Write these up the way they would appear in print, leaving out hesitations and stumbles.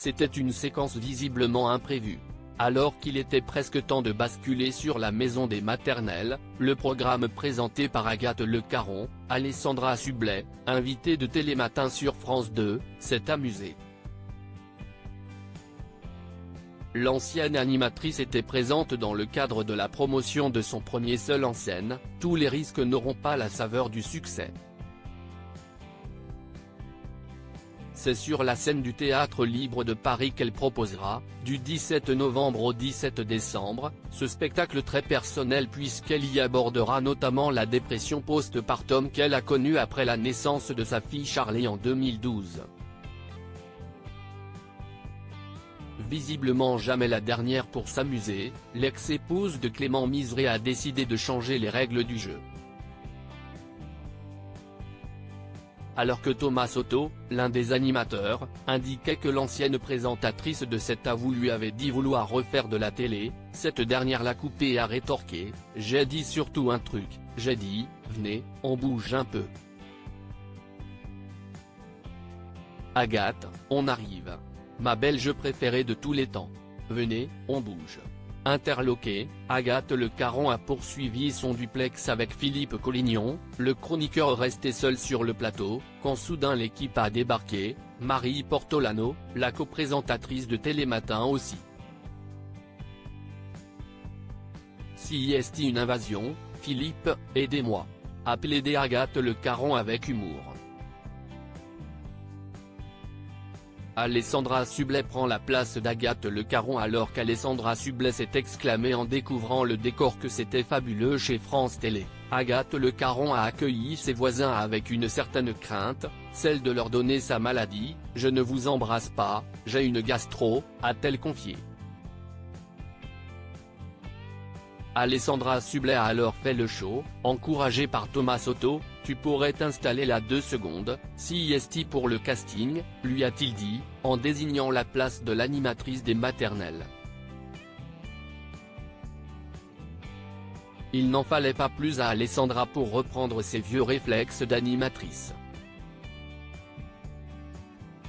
C'était une séquence visiblement imprévue. Alors qu'il était presque temps de basculer sur la maison des maternelles, le programme présenté par Agathe Le Caron, Alessandra Sublet, invitée de Télématin sur France 2, s'est amusée. L'ancienne animatrice était présente dans le cadre de la promotion de son premier seul en scène, tous les risques n'auront pas la saveur du succès. C'est sur la scène du Théâtre Libre de Paris qu'elle proposera, du 17 novembre au 17 décembre, ce spectacle très personnel puisqu'elle y abordera notamment la dépression post-partum qu'elle a connue après la naissance de sa fille Charlie en 2012. Visiblement jamais la dernière pour s'amuser, l'ex-épouse de Clément Miseret a décidé de changer les règles du jeu. Alors que Thomas Soto, l'un des animateurs, indiquait que l'ancienne présentatrice de cet avou lui avait dit vouloir refaire de la télé, cette dernière l'a coupé et a rétorqué « J'ai dit surtout un truc, j'ai dit, venez, on bouge un peu. Agathe, on arrive. Ma belge préférée de tous les temps. Venez, on bouge. » Interloquée, Agathe Le Caron a poursuivi son duplex avec Philippe Collignon, le chroniqueur resté seul sur le plateau, quand soudain l'équipe a débarqué, Marie Portolano, la coprésentatrice de Télématin aussi. Si y est une invasion, Philippe, aidez-moi. A plaidé Agathe Le Caron avec humour. Alessandra Sublet prend la place d'Agathe Le Caron alors qu'Alessandra Sublet s'est exclamée en découvrant le décor que c'était fabuleux chez France Télé. Agathe Le Caron a accueilli ses voisins avec une certaine crainte, celle de leur donner sa maladie. « Je ne vous embrasse pas, j'ai une gastro », a-t-elle confié. Alessandra Sublet a alors fait le show, encouragée par Thomas Soto. « Tu pourrais t'installer là 2 secondes, si est pour le casting », lui a-t-il dit, en désignant la place de l'animatrice des maternelles. Il n'en fallait pas plus à Alessandra pour reprendre ses vieux réflexes d'animatrice.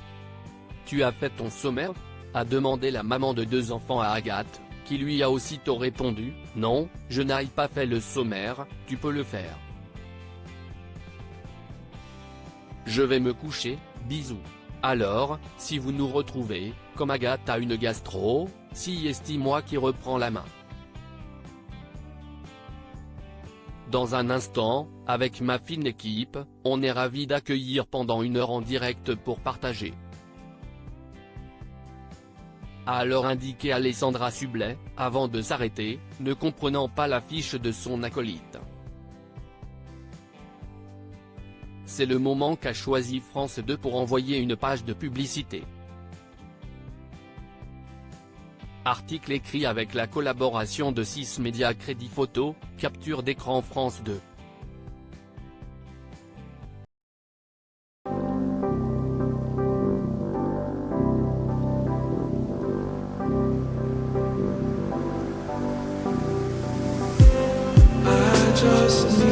« Tu as fait ton sommaire ?» a demandé la maman de 2 enfants à Agathe, qui lui a aussitôt répondu « Non, je n'ai pas fait le sommaire, tu peux le faire. Je vais me coucher, bisous. Alors, si vous nous retrouvez, comme Agathe a une gastro, si est moi qui reprend la main. » Dans un instant, avec ma fine équipe, on est ravis d'accueillir pendant 1 heure en direct pour partager. A alors indiqué Alessandra Sublet, avant de s'arrêter, ne comprenant pas l'affiche de son acolyte. C'est le moment qu'a choisi France 2 pour envoyer une page de publicité. Article écrit avec la collaboration de 6 médias Crédit Photo, capture d'écran France 2. Just